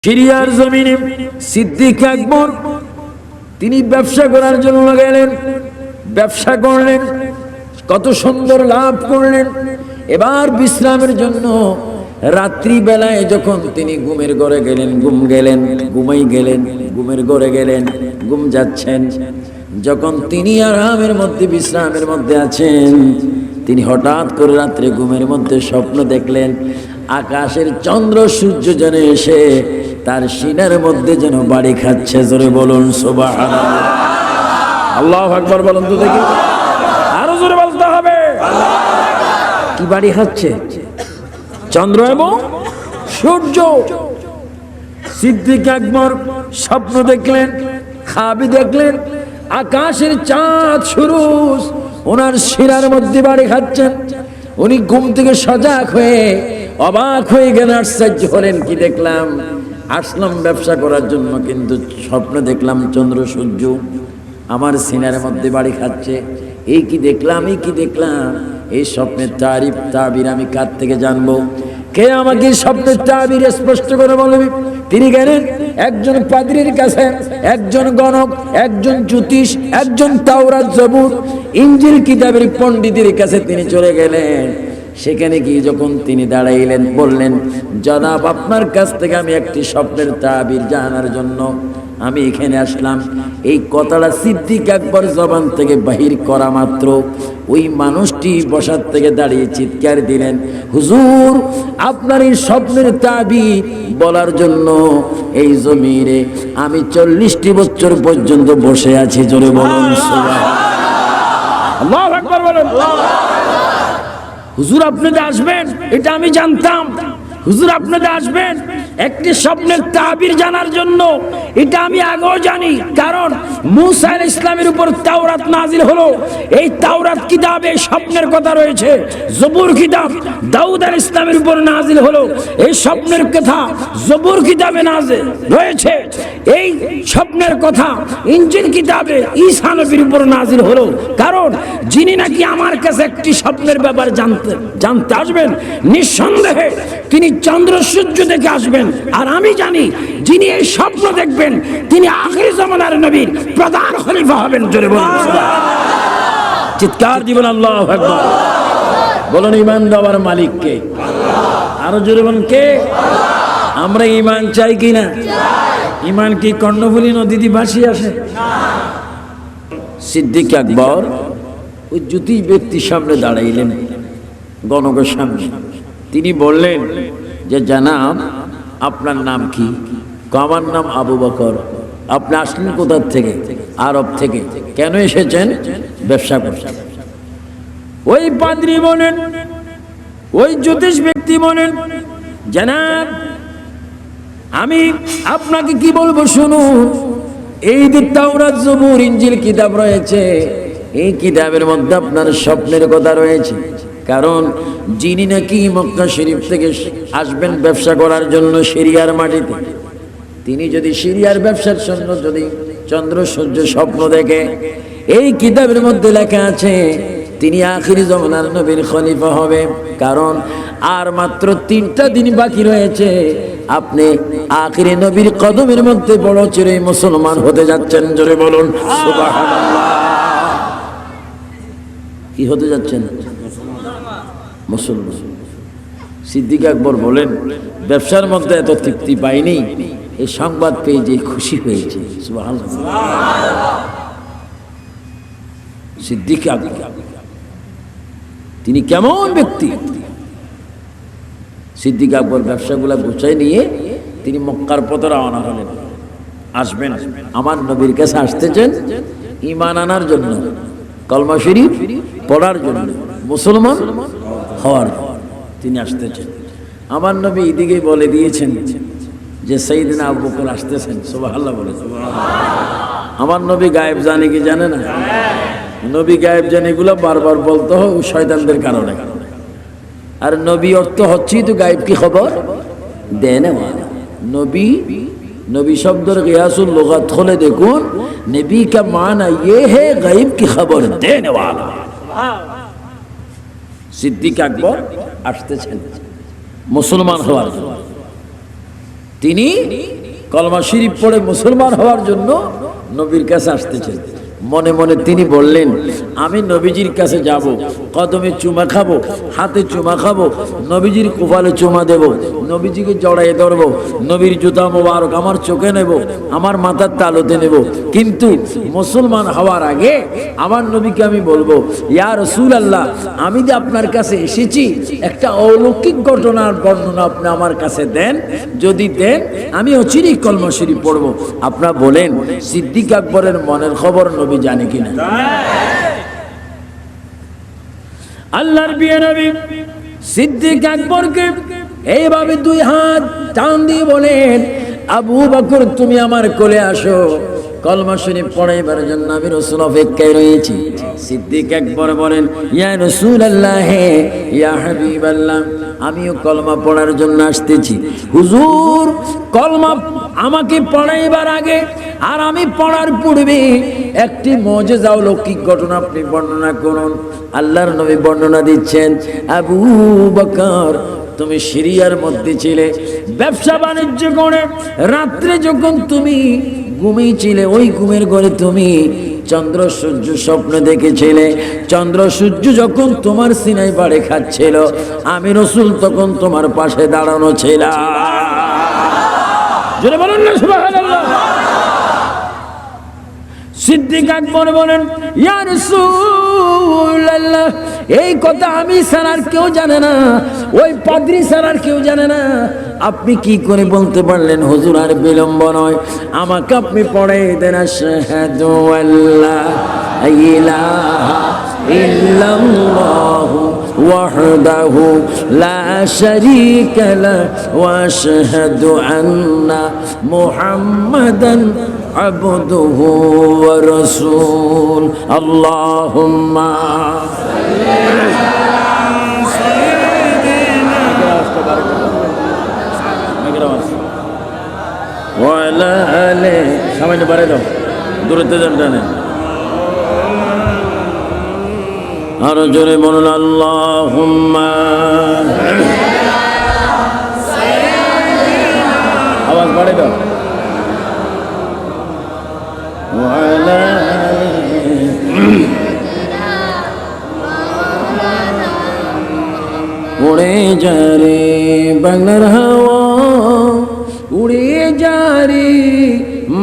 সিরিয়ার জমিনে সিদ্দিক আকবর তিনি ব্যবসা করার জন্য গেলেন, ব্যবসা করলেন, কত সুন্দর লাভ করলেন। এবার বিশ্রামের জন্য রাত্রি বেলায় যখন তিনি ঘুমের ঘরে গেলেন, ঘুমের ঘরে গেলেন, ঘুম যাচ্ছেন, যখন তিনি আরামের মধ্যে বিশ্রামের মধ্যে আছেন, তিনি হঠাৎ করে রাত্রে ঘুমের মধ্যে স্বপ্ন দেখলেন আকাশের চন্দ্র সূর্য যেন এসে তার সিনার মধ্যে যেন বাড়ি খাচ্ছে। জোরে বলুন সুবহানাল্লাহ। আল্লাহু আকবার বলুন তো দেখি, আরো জোরে বলতে হবে। কি বাড়ি খাচ্ছে? চন্দ্র এবং সূর্য। সিদ্দিক আকবর স্বপ্ন দেখলেন, খাবি দেখলেন আকাশের চাঁদ সূরজ ওনার শিরার মধ্যে বাড়ি খাচ্ছেন। উনি ঘুম থেকে সজাগ হয়ে অবাক হয়ে গেলেন, আশ্চর্য হলেন, কি দেখলাম? আসলাম ব্যবসা করার জন্য, কিন্তু স্বপ্ন দেখলাম চন্দ্র সূর্য আমার সিনার মধ্যে বাড়ি খাচ্ছে। এই কি দেখলাম, এই কি দেখলাম? এই স্বপ্নের তাবির আমি কার থেকে জানবো? কে আমাকে স্বপ্নের তাবির স্পষ্ট করে বলবে? তিনি গেলেন একজন পাদ্রীর কাছে, একজন গণক, একজন জ্যোতিষ, একজন তাওরাত জবুর ইনজিল কিতাবের পণ্ডিতের কাছে তিনি চলে গেলেন। সেখানে গিয়ে যখন তিনি দাঁড়াইলেন, বললেন, জনাব আপনার কাছ থেকে আমি একটি স্বপ্নের তাবির জানার জন্য আমি এখানে আসলাম। এই কথাটা সিদ্দিক আকবর জবান থেকে বাহির করা মাত্র ওই মানুষটি বসার থেকে দাঁড়িয়ে চিৎকার দিলেন, হুজুর আপনার এই স্বপ্নের তাবির বলার জন্য এই জমিনে আমি 40টি বছর পর্যন্ত বসে আছি। জোরে বলুন সুবহানাল্লাহ। আল্লাহু আকবার বলুন। হুজুর আপনাদের আসবেন এটা আমি জানতাম, হুজুর আপনাদের আসবেন একটি স্বপ্নের তাবির জানার জন্য, এটা আমি আগেও জানি। কারণ মূসা আলাইহিস সালামের উপর তাওরাত নাজিল হলো, এই তাওরাত কিতাবে স্বপ্নের কথা রয়েছে। জবুর কিতাব দাউদ আলাইহিস সালামের উপর নাজিল হলো, এই স্বপ্নের কথা জবুর কিতাবে নাজিল রয়েছে। এই স্বপ্নের কথা ইনজিল কিতাবে ঈসা নবীর উপর নাজিল হলো। কারণ যিনি নাকি আমার কাছে একটি স্বপ্নের ব্যাপারে জানতে আসবেন, নিঃসন্দেহে তিনি চন্দ্র সূর্য দেখে আসবেন। আর আমি জানি যিনি এই স্বপ্ন দেখবেন তিনি আখির জামানার নবীর প্রধান খলিফা হবেন। জোরে বলুন সুবহানাল্লাহ। চিৎকার দিবেন আল্লাহু আকবার। বলুন ঈমান দেওয়ার মালিক কে? আরো জোরে বলুন কে? আমরা ঈমান চাই কি না? ঈমান কি কর্ণফুলী নদীতে ভাসি আসে? সিদ্দিক আকবর ওই জ্যোতিষ ব্যক্তির সামনে দাঁড়াইলেন, গণকের সামনে। তিনি বললেন যে জানাব আপনার নাম কি? আমার নাম আবু বকর। আপনি আসলেন কোথা থেকে? আরব থেকে। কেন এসেছেন? ব্যবসা করছেন। ওই পাদ্রী বলেন, ওই জ্যোতিষ ব্যক্তি বলেন, জানাব আমি আপনাকে কি বলবো শুনুন। এই যে তাওরাত জবুর ইনজিল কিতাব রয়েছে, এই কিতাবের মধ্যে আপনার স্বপ্নের কথা রয়েছে। কারণ যিনি নাকি মক্কা শরীফ থেকে আসবেন ব্যবসা করার জন্য সিরিয়ার মাটিতে, তিনি যদি সিরিয়ার ব্যবসার জন্য যদি চন্দ্র সূর্য স্বপ্ন দেখে, এই কিতাবের মধ্যে লেখা আছে তিনি আখির জামানার নবীর খলিফা হবে। কারণ আর মাত্র 3টা দিন বাকি রয়েছে, আপনি আখির নবীর কদমের মধ্যে বড় চিরে মুসলমান হতে যাচ্ছেন। জোরে বলুন সুবহানাল্লাহ। কি হতে যাচ্ছেন? মুসলমান। সিদ্দিক আকবর বলেন, ব্যবসার মধ্যে এত তৃপ্তি পাইনি, এই সংবাদ পেয়ে যে খুশি হয়েছে। সুবহানাল্লাহ। সিদ্দিক আকবর তিনি কেমন ব্যক্তি? সিদ্দিক আকবর ব্যবসাগুলা গুছাই নিয়ে তিনি মক্কার পথে রওনা হলেন। আসবেন আমার নবীর কাছে, আসতেছেন ঈমান আনার জন্য, কলমা শরীফ পড়ার জন্য, মুসলমান হওয়ার জন্য তিনি আসতেছেন। আমার নবী এদিকে বলে দিয়েছেন যে সাইয়েদনা আবু বকর আসতেছেন। সুবহানাল্লাহ বলে। আমার নবী গায়েব জানে কি জানে না? নবী গায়েব জানে, এগুলো বারবার বলতে হয় শয়তানদের কারণে। আর নবী অর্থ হচ্ছেই তো গায়েব কি খবর দেনে। নবী, নবী শব্দের কিয়াসুল লুগাত খুলে দেখুন, নবী का माना ये है गायब की खबर देने वाला। সিদ্দিক আকবর আসতেছেন মুসলমান হওয়ার জন্য। তিনি কলমা শরীফ পড়ে মুসলমান হওয়ার জন্য নবীর কাছে আসতেছেন। মনে মনে তিনি বললেন, আমি নবীজির কাছে যাব, কদমে চুমা খাবো, হাতে চুমা খাবো, নবীজির কপালে চুমা দেব, নবীজিকে জড়াইয়ে ধরবো, নবীর জুতা মোবারক আমার চোখে নেব, আমার মাথার তালুতে নেব। কিন্তু মুসলমান হওয়ার আগে আমার নবীকে আমি বলবো, ইয়া রাসূলুল্লাহ, আমি যে আপনার কাছে এসেছি, একটা অলৌকিক ঘটনার বর্ণনা আপনি আমার কাছে দেন। যদি দেন আমি অচিরেই কলমা শরীফ পড়বো। আপনারা বলেন সিদ্দিক আকবরের মনের খবর নবী জানে কিনা? আল্লাহর প্রিয় নবী সিদ্দিক আকবরকে এইভাবে দুই হাত টান দিয়ে বলেন, আবু বকর তুমি আমার কোলে আসো, কলমা শরীফ পড়াইবার জন্য আমি রাসূল অপেক্ষায় রয়েছি। সিদ্দিক আকবর বলেন, ইয়া রাসূলুল্লাহ, ইয়া হাবিবাল্লাহ, আমিও কলমা পড়ার জন্য আসতেছি। হুজুর, কলমা আমাকে পড়াইবার আগে আর আমি পড়ার পূর্বে একটি মুজিজা অলৌকিক ঘটনা আপনি বর্ণনা করুন। আল্লাহর নবী বর্ণনা দিচ্ছেন, আবু বকর তুমি সিরিয়ার মধ্যে ছিলে, ব্যবসা বাণিজ্য করে রাত্রে যখন তুমি ঘুমিয়েছিলে, ওই ঘুমের ঘরে তুমি চন্দ্র সূর্য স্বপ্ন দেখেছিলে। চন্দ্র সূর্য যখন তোমার সিনাই পাড়ে খাচ্ছিল, আমি রাসূল তখন তোমার পাশে দাঁড়ানো ছিলাম। জোরে বলুন না সুবহানাল্লাহ। সিদ্দিক আকবর বলেন, ইয়া রাসূলুল্লাহ, এই কথা আমি ছাড়া আর কেউ জানে না, ওই পাদ্রী ছাড়া আর কেউ জানে না। আপনি কি করে বলতে পারলেন? হুজুর আর বিলম্ব নয়, আমাকে আপনি পড়াই দেন। আশহাদু আল্লা ইলাহা ইল্লাল্লাহু ওয়াহদাহু লা শারীকা লাহু ওয়া আশহাদু আন্না মুহাম্মাদান আবদুহু ওয়া রাসূল। আল্লাহুম্মা ওয়ালা আলে, সামনে বাড়ে দাও, দূরতে যান টানে। আরো জোরে বলুন, আল্লাহুম্মা, আওয়াজ বাড়ে দাও। ওয়ালা উড়ে যা রে বাংলার হাওয়া, উড়ে যা রে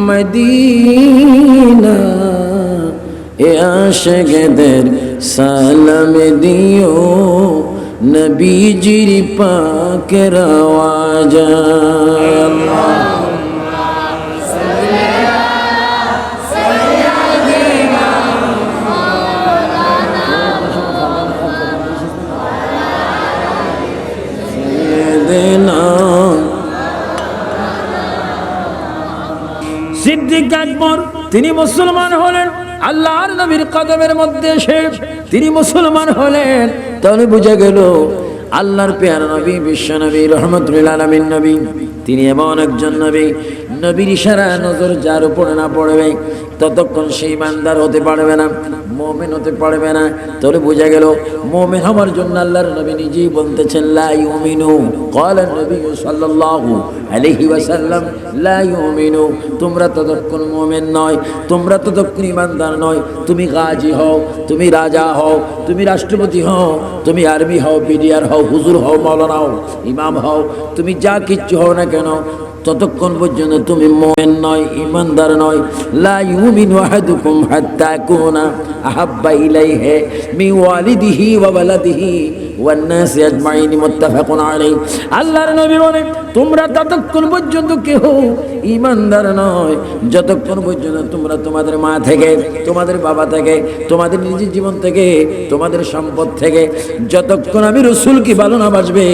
মদিনা, এ আশিকদের সালাম দিও, নবীজির পাকের আওয়াজ। সিদ্দিক আকবর তিনি মুসলমান হলেন, আল্লাহর নবীর কদমের মধ্যে এসে তিনি মুসলমান হলেন। তাহলে বোঝা গেল আল্লাহর পেয়ারা নবী, বিশ্ব নবী, রহমতুল আলামিন নবী, তিনি এমন একজন নবী, নবীর ইশারা নজর যার উপরে না পড়বে ততক্ষণ সেই ইমানদার হতে পারবে না, মুমিন হতে পারবে না। তাহলে বোঝা গেল মুমিন হওয়ার জন্য আল্লাহর নবী নিজেই বলতেছেন, লা ইউমিনু, ক্বালা নবী সাল্লাল্লাহু আলাইহি ওয়াসাল্লাম, লা ইউমিনু, তোমরা ততক্ষণ মুমিন নয়, তোমরা ততক্ষণ ইমানদার নয়। তুমি গাজী হও, তুমি রাজা হও, তুমি রাষ্ট্রপতি হও, তুমি আর্মি হও, বিডিআর হও, হুজুর হও, মাওলানা হও, ইমাম হও, তুমি যা কিচ্ছু হও না কেন, ততক্ষণ পর্যন্ত তুমি মুমিন নয়, ইমানদার নয়। লা ইউমিনু আহাদুকুম হাত্তা কুনা আহাব্বা ইলাইহি মিন ওয়ালিদিহি ওয়া ওয়ালাদিহি ওয়ান নাসি আজমাইন, মুত্তাফাকুন আলাইহি। আল্লাহর নবী বলেন, তোমরা ততক্ষণ পর্যন্ত কেউ ইমানদার নয় যতক্ষণ পর্যন্ত তোমরা তোমাদের মা থেকে, তোমাদের বাবা থেকে, তোমাদের নিজের জীবন থেকে, তোমাদের সম্পদ থেকে, যতক্ষণ আমি রাসূলকে ভালো না বাসবে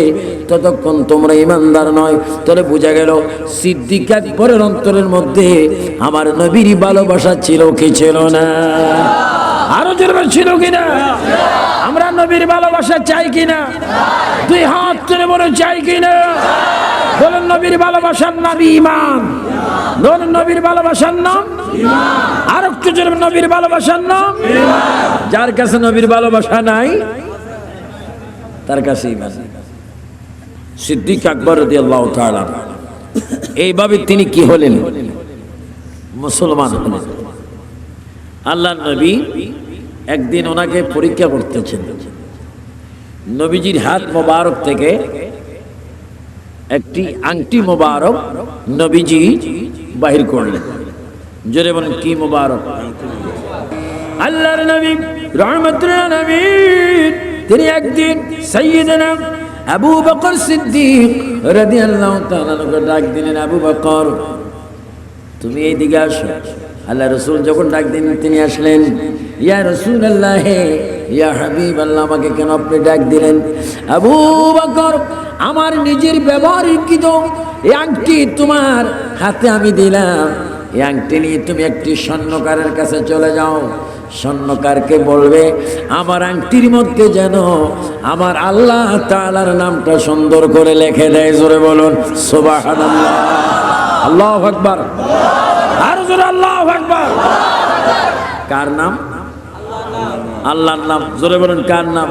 ততক্ষণ তোমরা ইমানদার নয়। তাহলে বোঝা গেল সিদ্দিক আকবরের অন্তরের মধ্যে আমার নবীর ভালোবাসা ছিল কি ছিল না? আরো জোরে ছিল কিনা? আমরা নবীর ভালোবাসা চাই কিনা? দুই হাত তুলে বলে চাই কিনা? বলেন নবীর ভালোবাসার নাম ঈমান। বলেন নবীর ভালোবাসার নাম ঈমান। আর একটু জোরে নবীর ভালোবাসার নাম ঈমান। যার কাছে নবীর ভালোবাসা নাই তার কাছে ঈমান। সিদ্দিক আকবর রাদিয়াল্লাহু তাআলা এইভাবে তিনি কি হলেন? মুসলমান হলেন। আল্লাহর নবী একদিন ওনাকে পরীক্ষা করতেছেন। নবীজির হাত মোবারক থেকে একটি আংটি মোবারক নবীজি বাহির করলেন। জোরে বলেন কি মোবারক? আল্লাহর নবী রহমতুল নবী তিনি একদিন সাইয়্যিদনা আবু বকর সিদ্দিক রাদিয়াল্লাহু তাআলা কে ডাক দিলেন, আবু বকর তুমি এইদিকে আসো। আল্লাহ রাসূল যখন ডাক দিলেন তিনি আসলেন। ইয়া রাসূলুল্লাহ, ইয়া হাবিবাল্লাহ, আমাকে কেন আপনি ডাক দিলেন? আবু বকর, আমার নিজের ব্যবহারকৃত এই আংটি তোমার হাতে আমি দিলাম, এই আংটি নিয়ে তুমি একটি স্বর্ণকারের কাছে চলে যাও। স্বর্ণকারকে বলবে আমার আংটির মধ্যে যেন আমার আল্লাহ তাআলার নামটা সুন্দর করে লিখে দেয়। জোরে বলুন সুবহানাল্লাহ, আল্লাহু আকবার, আর জোরে আল্লাহু আকবার। কার নাম? আল্লাহর নাম। জোরে বলুন কার নাম?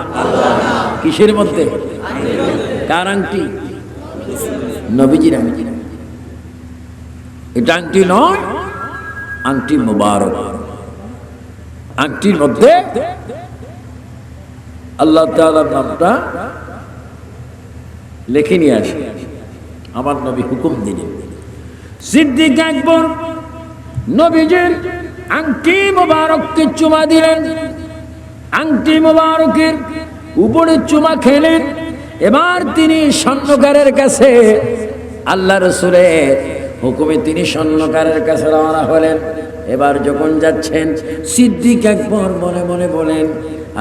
কিসের মধ্যে? কার আংটি? নবীজির আংটি। এটা আংটি নয়, আংটি মুবারক। আংটির মধ্যে আল্লাহ তাআলার নামটা লিখে নিয়ে আসে। আমার নবী হুকুম দিলেন। সিদ্দিক আকবর নবীজির আংটি মুবারককে চুমা দিলেন। আংটি মুবারকের উপরে চুমা খেলেন। এবার তিনি স্বর্ণকারের কাছে, আল্লাহ রাসূলের হুকুমে তিনি স্বর্ণকারের কাছে রওনা হলেন। এবার যখন যাচ্ছেন সিদ্দিক আকবর মনে মনে বলেন,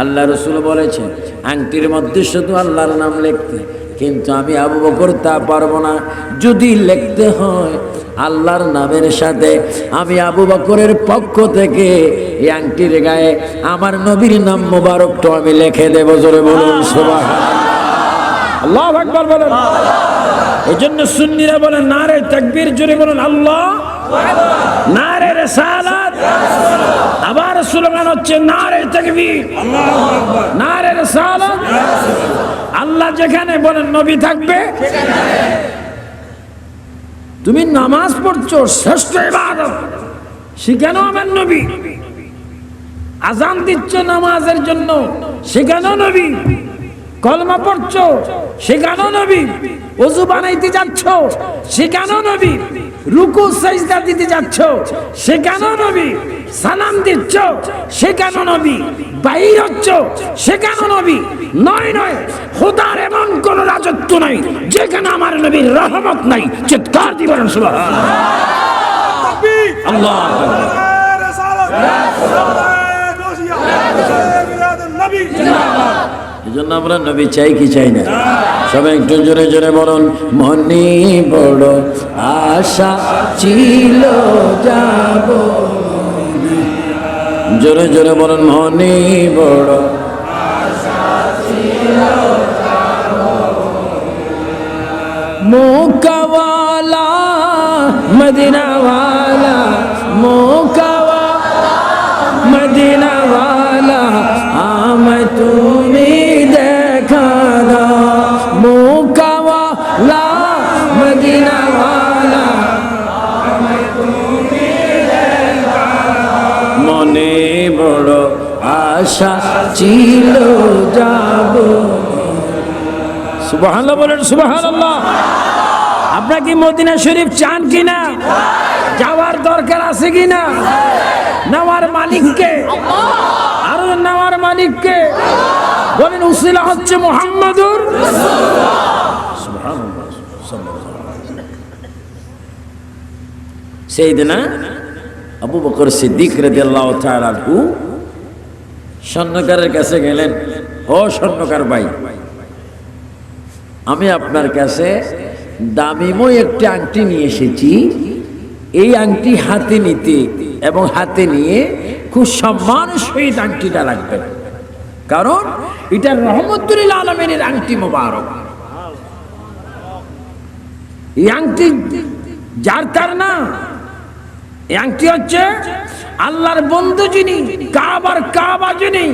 আল্লাহ রাসূল বলেছেন আংটির মধ্যে শুধু আল্লাহর নাম লিখতে, কিন্তু আমি আবু বকর তা পারবো না। যদি লিখতে হয় আল্লাহর নামের সাথে আমি আবু বকরের পক্ষ থেকে এই আংটির গায়ে আমার নবীর নাম মোবারকটা আমি লিখে দেব। জোরে বলুন সুবহানাল্লাহ, আল্লাহু আকবার বলেন। এজন্য সুন্নিরা বলেন নারে তাকবীর, জোরে বলুন আল্লাহ, নারে রিসালাত। আবার স্লোগান হচ্ছে নারে তাকবীর, আল্লাহু আকবার, নারে রিসালাত। আল্লাহ যেখানে বলেন নবী থাকবে সেখানে। তুমি নামাজ পড়ছো, শ্রেষ্ঠ ইবাদত, সেখানেও আমার নবী। আযান দিচ্ছ নামাজের জন্য, সেখানেও নবী। কলমা পড়ছো, সেখানেও নবী। ওযু বানাইতে যাচ্ছ, সেখানেও নবী। রুকু সিজদা দিতে যাচ্ছ, সেখানেও নবী। সালাম দিচ্ছ, সেখানেও নবী। বাইর হচ্ছ, সেখানেও নবী। নয় নয়, খোদার এমন কোন রাজত্ব নাই যেখানে আমার নবীর রহমত নাই। চিৎকার দিয়ে বলেন সুবহানাল্লাহ, তাকবীর, আল্লাহু আকবার। এজন্য আমরা নবী চাই কি চাই না? সবাই একটু জোরে জোরে বলুন, মনে বড় আশা ছিল যাব। জোরে জোরে বলুন, মনে বড় আশা ছিল যাব। মুকাওয়ালা মদিনাওয়ালা, মুকাওয়ালা মদিনাওয়ালা, আমায় তুমি দেখা দাও। মুকাওয়ালা মদিনাওয়ালা, আমায় তুমি দেখা দাও। মনে বড় আশা ছিল যাব। সুবহানাল্লাহ বলেন সুবহানাল্লাহ। আপনারা কি মদিনা শরীফ চান কিনা? যাওয়ার দরকার আছে কিনা? নেওয়ার মালিককে, আরো নেওয়ার মালিককে বলেন। উসিলা হচ্ছে মুহাম্মাদুর সুবহানাল্লাহ। সাইয়েদনা আবু বকর সিদ্দিক রাদিয়াল্লাহু তাআলা আনহু স্বর্ণকারের কাছে গেলেন। ও স্বর্ণকার ভাই, আমি আপনার কাছে দামিময় একটি আংটি নিয়ে এসেছি। এই আংটি হাতে নিতে এবং হাতে নিয়ে খুব সম্মানের সহিত আংটিটা রাখবেন, কারণ এটা রহমতুল আলামিনের আংটি মোবারক। এই আংটি যার তার না, এই আংটি হচ্ছে আল্লাহর বন্ধু যিনি, কাবার কাবা যিনি,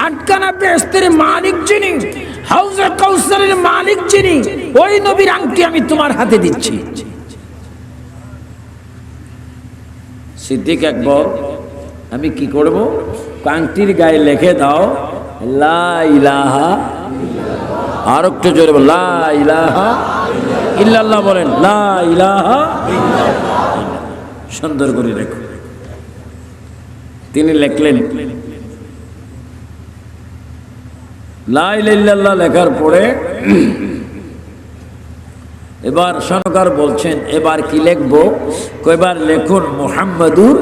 আটখানা বেহেশতের মালিক যিনি, হাউজে কাউসারের মালিক যিনি, ওই নবীর আংটি আমি তোমার হাতে দিচ্ছি। সিদ্দিক আকবর, আমি কি করব? আংটির গায়ে লিখে দাও লা ইলাহা, আর একটু জোরে বল, লা ইলাহা ইল্লাল্লাহ বলেন, লা ইলাহা, সুন্দর করে লেখো। তিনি লিখলেন, লা ইলাহা ইল্লাল্লাহ লেখার পরে এবার সনকার বলছেন, এবার কি লিখবো? কয়বার লেখুন মুহাম্মাদুর।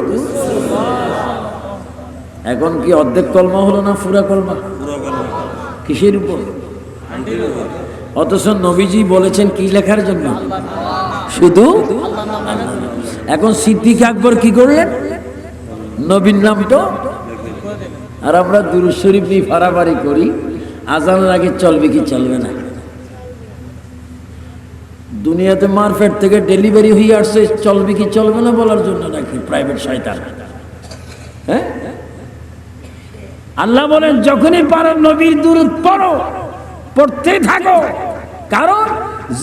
এখন কি অর্ধেক কলমা হলো না পুরা কলমা? কিসের উপর? অথচ নবীজি বলেছেন কি লেখার জন্য? শুধু। এখন সিদ্দিক আকবর কি করলেন? নবীর নাম তো। আর আমরা দুরূদ শরীফ নিয়ে ফাড়াফাড়ি করি, আজানের আগে চলবে কি চলবে না। দুনিয়াতে মার্কেট থেকে ডেলিভারি হয়ে আসছে, চলবে কি চলবে না বলার জন্য নাকি প্রাইভেট শয়তান? হ্যাঁ, আল্লাহ বলেন যখনই পারো নবীর দুরূদ পড়ো, পড়তে থাকো, কারণ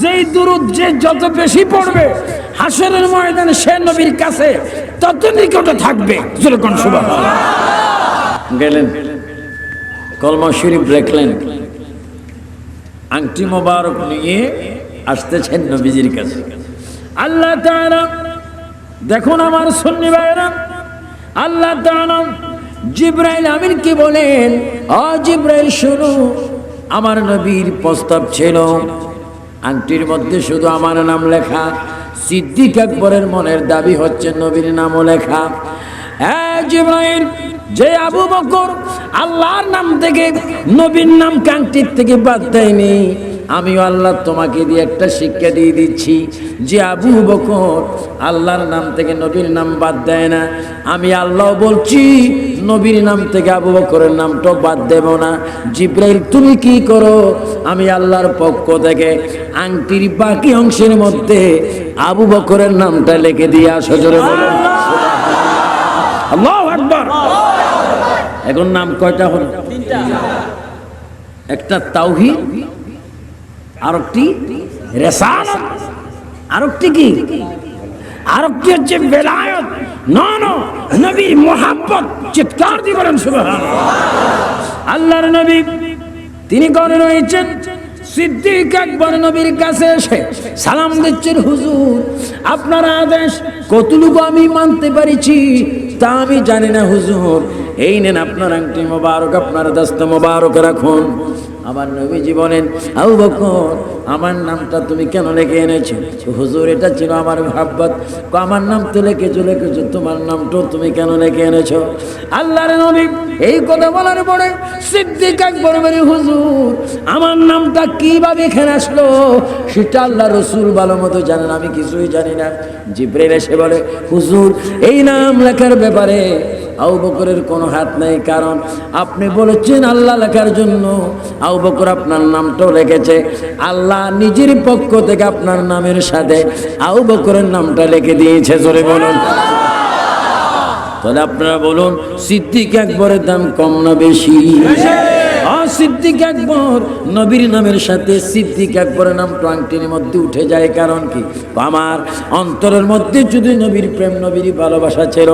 যেই দুরূদ যে যত বেশি পড়বে হাসরের ময়দানে সে নবীর কাছে তত নিকটে থাকবে। যেরকম সুবহানাল্লাহ। গেলেন, কলমা শরীফ লিখলেন, আংটি মোবারক নিয়ে আসতেছেন নবীজির কাছে। আল্লাহ তাআলা দেখুন আমার সুন্নি ভাইরা, আল্লাহ তাআলা জিবরাইল আমিনকে বলেন, ও জিবরাইল শোনো, আমার নবীর প্রস্তাব ছিল আংটির মধ্যে শুধু আমার নাম লেখা। সিদ্দিক আকবরের মনের দাবি হচ্ছে নবীর নামও লেখা। হ্যাঁ জিবরাইল, যে আবু বকর আল্লাহর নাম থেকে নবীর নাম আংটির থেকে বাদ দেয়নি, আমিও আল্লাহ তোমাকে দিয়ে একটা শিক্ষা দিয়ে দিচ্ছি, যে আবু বকর আল্লাহর নাম থেকে নবীর নাম বাদ দেয় না, আমি আল্লাহ বলছি নবীর নাম থেকে আবু বকরের নামটা বাদ দেব না। জিবরাইল তুমি কি করো? আমি আল্লাহর পক্ষ থেকে আংটির বাকি অংশের মধ্যে আবু বকরের নামটা লিখে দিয়ে আসো। জোরে বলো আল্লাহু আকবার। এখন নাম কয়টা হলো? একটা তাওহীদ, আরেকটি রিসালাত, আরেকটি কি? আরেকটি হচ্ছে বেলায়েত। নবীর মুহাব্বত। চিৎকার দিয়ে বলেন সুবহানাল্লাহ। আল্লাহর নবী তিনি ঘরে রয়েছেন, সিদ্দিক আকবর নবীর কাছে এসে সালাম দিচ্ছেন, হুজুর আপনার আদেশ কতটুকু আমি মানতে পারিছি তা আমি জানি না হুজুর, এই নেন আপনার আংটি মোবারক, আপনার দস্ত মোবারক রাখুন। আমার নবীজি বলেন, আবু বকর আমার নামটা তুমি কেন লিখে এনেছো? হুজুর এটা ছিল আমার মুহাব্বত। আমার নাম তো লিখেছো, তোমার নামটাও তুমি কেন লিখে এনেছো? আল্লাহর নবী এই কথা বলার পরে সিদ্দিক আকবর বলে, হুজুর আমার নামটা কিভাবে এখানে আসলো সেটা আল্লাহ রসুল ভালো মতো জানেন, আমি কিছুই জানি না। জিবরাইল এসে বলে, হুজুর এই নাম লেখার ব্যাপারে আবু বকরের কোনো হাত নাই, কারণ আপনি বলেছেন আল্লাহ লেখার জন্য, আবু বকর আপনার নামটাও লিখেছে। আল্লাহ নিজের পক্ষ থেকে আপনার নামের সাথে আবু বকরের নামটা লিখে দিয়েছে। জোরে বলুন। তাহলে আপনারা বলুন, সিদ্দিক আকবরের দাম কম না বেশি? সিদ্দিক আকবর নবীর নামের সাথে সিদ্দিক আকবরের নাম আংটির মধ্যে উঠে যায়। কারণ কি? আমার অন্তরের মধ্যে যদি নবীর প্রেম, নবীর ভালোবাসা ছিল,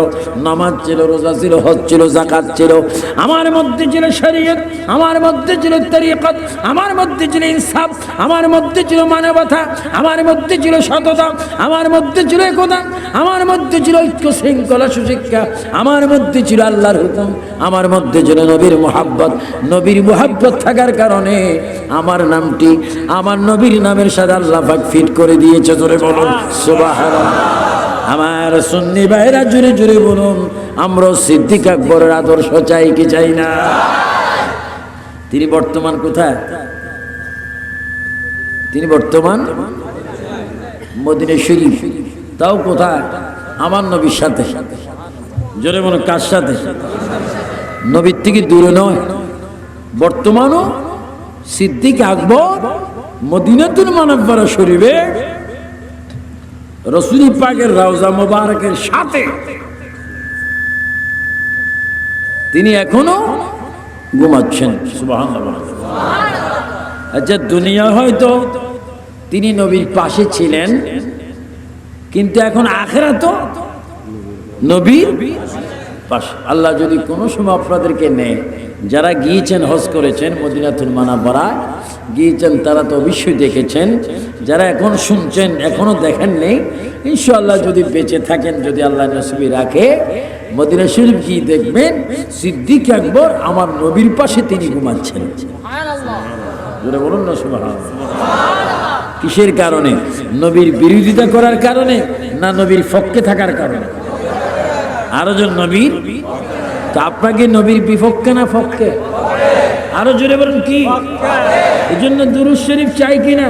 নামাজ ছিল, রোজা ছিল, হজ ছিল, যাকাত ছিল, আমার মধ্যে ছিল শরীয়ত, আমার মধ্যে ছিল তরিকত, আমার মধ্যে ছিল ইনসাফ, আমার মধ্যে ছিল মানবতা, আমার মধ্যে ছিল সততা, আমার মধ্যে ছিল একতা, আমার মধ্যে ছিল ঐক্য শৃঙ্খলা সুশিক্ষা, আমার মধ্যে ছিল আল্লাহর হুকুম, আমার মধ্যে ছিল নবীর মুহাব্বত। নবীর মুহাব্বত থাকার কারণে আমার নামটি আমার নবীর নামের সাথে আল্লাহ পাক ফিট করে দিয়েছে। জোরে বলুন সুবহানাল্লাহ। আমার সুন্নি ভাইরা জোরে জোরে বলুন, আমরা সিদ্দিক আকবরের আদর্শ চাই কি চাই না? তিনি বর্তমান কোথায়? তিনি বর্তমান মদিনা শরীফ, তাও কোথায়? আমার নবীর সাথে। জোরে বলুন কার সাথে? নবীর থেকে দূরে নয়, বর্তমানও সিদ্দিক আকবর মদিনাতুল মুনাওয়ারা শরীফে রাসূল পাকের রওজা মোবারকের সাথে তিনি এখনো ঘুমাচ্ছেন। সুবহানাল্লাহ। আচ্ছা, দুনিয়া হয়তো তিনি নবীর পাশে ছিলেন, কিন্তু এখন আখিরাতও নবীর পাশে। আল্লাহ যদি কোনো সময় আপনাদেরকে নেয়, যারা গিয়েছেন হজ করেছেন মদিনাতুল মুনাওয়ারা গিয়েছেন, তারা তো অবশ্যই দেখেছেন। যারা এখন শুনছেন এখনো দেখেন নেই, ইনশাআল্লাহ যদি বেঁচে থাকেন, যদি আল্লাহ নসিবে রাখে, মদিনা শরীফ গিয়ে দেখবেন সিদ্দিক আকবর আমার নবীর পাশে তিনি ঘুমাচ্ছেন। সুবহানাল্লাহ, বলুন না সুবহানাল্লাহ। কিসের কারণে? নবীর বিরোধিতা করার কারণে না নবীর পক্ষে থাকার কারণে? আরো জন নবীর। তো আপনাকে নবীর বিপক্ষে না পক্ষে? আরো জোরে বলুন কি? এই জন্য দুরূদ শরীফ চাই কিনা?